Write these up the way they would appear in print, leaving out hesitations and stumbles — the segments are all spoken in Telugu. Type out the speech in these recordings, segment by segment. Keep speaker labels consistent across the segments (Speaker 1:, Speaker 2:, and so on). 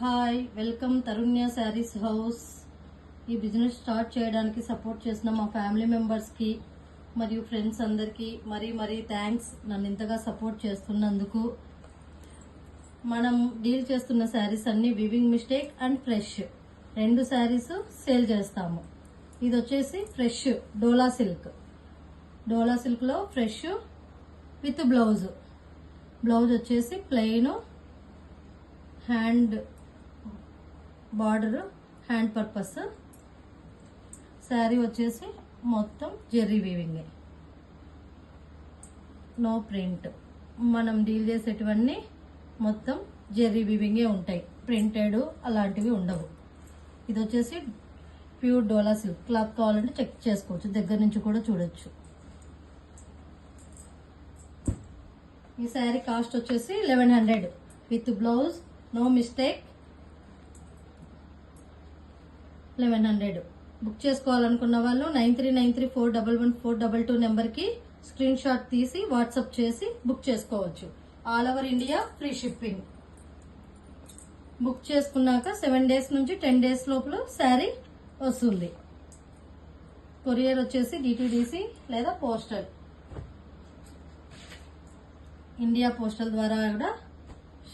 Speaker 1: Hi, welcome Tarunya saris house. ఈ బిజినెస్ స్టార్ట్ చేయడానికి సపోర్ట్ చేసిన మా ఫ్యామిలీ మెంబర్స్కి మరియు ఫ్రెండ్స్ అందరికీ మరీ థ్యాంక్స్. నన్ను ఇంతగా సపోర్ట్ చేస్తున్నందుకు. మనం డీల్ చేస్తున్న శారీస్ అన్ని వివింగ్ మిస్టేక్ అండ్ ఫ్రెష్ రెండు శారీస్ సేల్ చేస్తాము. ఇది వచ్చేసి ఫ్రెష్ డోలా సిల్క్. డోలా సిల్క్లో ఫ్రెష్ విత్ బ్లౌజ్ వచ్చేసి plain, hand border, hand purpose. Sari వచ్చేసి మొత్తం జెర్రీ వీవింగ్, నో ప్రింట్. మనం డీల్ చేసేటివన్నీ మొత్తం జెర్రీ వీవింగే ఉంటాయి, ప్రింటెడ్ అలాంటివి ఉండవు. ఇది వచ్చేసి ప్యూర్ డోలా సిల్క్. క్లాత్ కావాలంటే చెక్ చేసుకోవచ్చు, దగ్గర నుంచి కూడా చూడొచ్చు. ఈ శారీ కాస్ట్ వచ్చేసి 1100 with blouse, no mistake. 1100. Book చేసుకోవాలనుకున్న వాళ్ళు 9393411422 నెంబర్కి స్క్రీన్ షాట్ తీసి వాట్సాప్ చేసి బుక్ చేసుకోవచ్చు. All over India free shipping. Book చేసుకున్నాక 7 డేస్ నుంచి 10 డేస్ లోపల శారీ వస్తుంది. కొరియర్ వచ్చేసి డిటిడిసి లేదా పోస్టల్, ఇండియా పోస్టల్ ద్వారా కూడా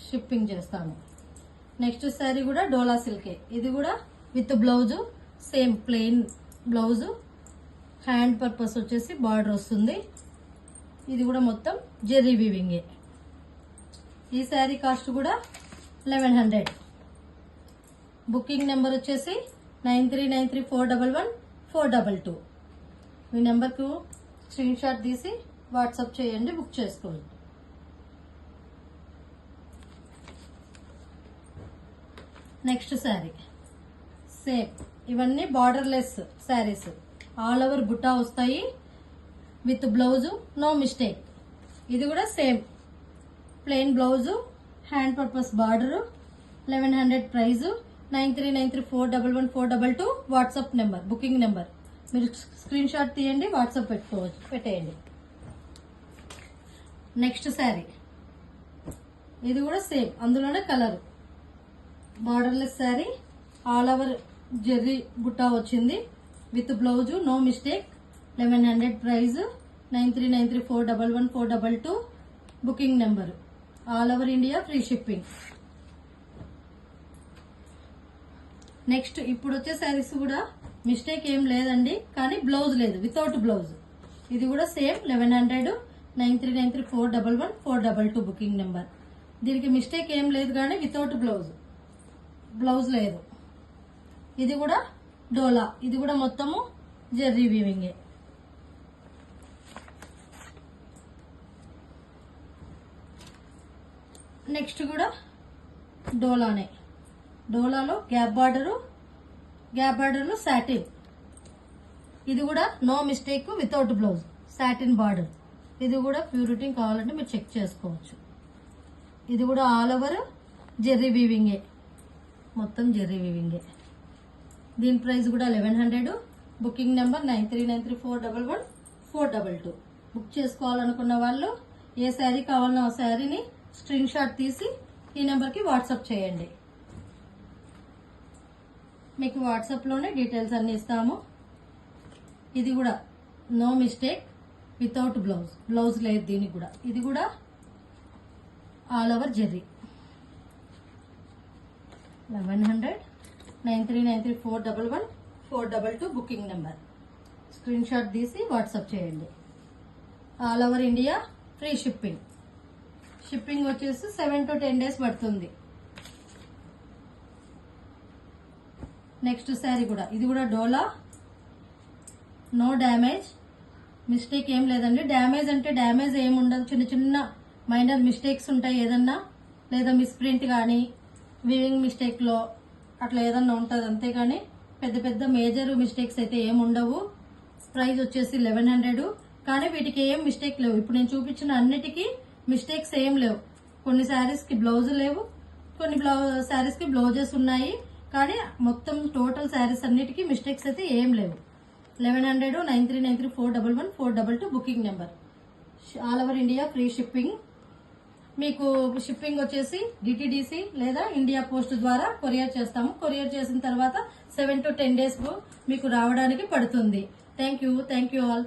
Speaker 1: షిప్పింగ్ చేస్తాము. నెక్స్ట్ శారీ కూడా డోలా సిల్కే. ఇది కూడా with blouse, same plain blouse, hand purpose వచ్చేసి బార్డర్ వస్తుంది. ఇది కూడా మొత్తం జెర్రీ వీవింగే. ఈ శారీ కాస్ట్ కూడా 1100. బుకింగ్ నెంబర్ వచ్చేసి 9393411422. ఈ నెంబర్కు స్క్రీన్ షాట్ తీసి వాట్సాప్ చేయండి, బుక్ చేసుకోండి. Next sari same. ఇవన్నీ బార్డర్లెస్ శారీస్. ఆల్ ఓవర్ బుట్టా వస్తాయి విత్ బ్లౌజ్, నో మిస్టేక్. ఇది కూడా same plain blouse, hand purpose border. 1100 price. 9393411422 WhatsApp number, booking number. మీరు స్క్రీన్ షాట్ తీయండి, వాట్సాప్ పెట్టేయండి. నెక్స్ట్ శారీ ఇది కూడా సేమ్, అందులోనే colour. Borderless sari, all over జెర్రీ బుట్టా వచ్చింది with blouse, no mistake. 1100 price. 9393411422 booking number. All over India free shipping. Next ఇప్పుడు వచ్చే శారీస్ కూడా మిస్టేక్ ఏం లేదండి, కానీ బ్లౌజ్ లేదు, వితౌట్ బ్లౌజ్. ఇది కూడా సేమ్ 1100. 9393411422 booking number. దీనికి మిస్టేక్ ఏం లేదు, కానీ వితౌట్ బ్లౌజ్ లేదు. ఇది కూడా డోలా. ఇది కూడా మొత్తము జెర్రీ వీవింగే. నెక్స్ట్ కూడా డోలానే. డోలాలో గ్యాప్ బార్డర్ సాటిన్. ఇది కూడా no mistake, without blouse, satin border. ఇది కూడా ప్యూరిటీ కావాలంటే మీరు చెక్ చేసుకోవచ్చు. ఇది కూడా ఆల్ ఓవర్ జెర్రీ వీవింగే, మొత్తం జెర్రీ వీవింగే. దీని ప్రైస్ కూడా 1100. Booking number 9393411422. బుక్ చేసుకోవాలనుకున్న వాళ్ళు ఏ శారీ కావాలన్నా ఆ శారీని స్క్రీన్ షాట్ తీసి ఈ నెంబర్కి వాట్సాప్ చేయండి. మీకు వాట్సాప్లోనే డీటెయిల్స్ అన్ని ఇస్తాము. ఇది కూడా నో మిస్టేక్, వితౌట్ బ్లౌజ్ లేదు దీనికి కూడా. ఇది కూడా all over Jerry. 1100. 9393411422 booking number. Screen shot తీసి వాట్సాప్ చేయండి. All over India free shipping. Shipping వచ్చేసి 7 to 10 డేస్ పడుతుంది. నెక్స్ట్ శారీ కూడా, ఇది కూడా డోలా, నో డ్యామేజ్, మిస్టేక్ ఏం లేదండి. డ్యామేజ్ అంటే డ్యామేజ్ ఏమి ఉండదు, చిన్న మైనర్ మిస్టేక్స్ ఉంటాయి ఏదన్నా, లేదా మిస్ప్రింట్ కానీ వీవింగ్ మిస్టేక్లో అట్లా ఏదన్నా ఉంటుంది, అంతేగాని పెద్ద మేజర్ మిస్టేక్స్ అయితే ఏమి ఉండవు. ప్రైస్ వచ్చేసి 1100. కానీ వీటికి ఏం మిస్టేక్ లేవు. ఇప్పుడు నేను చూపించిన అన్నిటికీ మిస్టేక్స్ ఏం లేవు. కొన్ని శారీస్కి బ్లౌజ్ లేవు, కొన్ని శారీస్కి బ్లౌజెస్ ఉన్నాయి, కానీ మొత్తం టోటల్ శారీస్ అన్నిటికీ మిస్టేక్స్ అయితే ఏం లేవు. 1100. 9393411422 booking number. All over India free shipping. మీకు షిప్పింగ్ వచ్చేసి డిటిడిసి లేదా ఇండియా పోస్ట్ ద్వారా కొరియర్ చేస్తాము. కొరియర్ చేసిన తర్వాత 7 to 10 days మీకు రావడానికి పడుతుంది. Thank you all.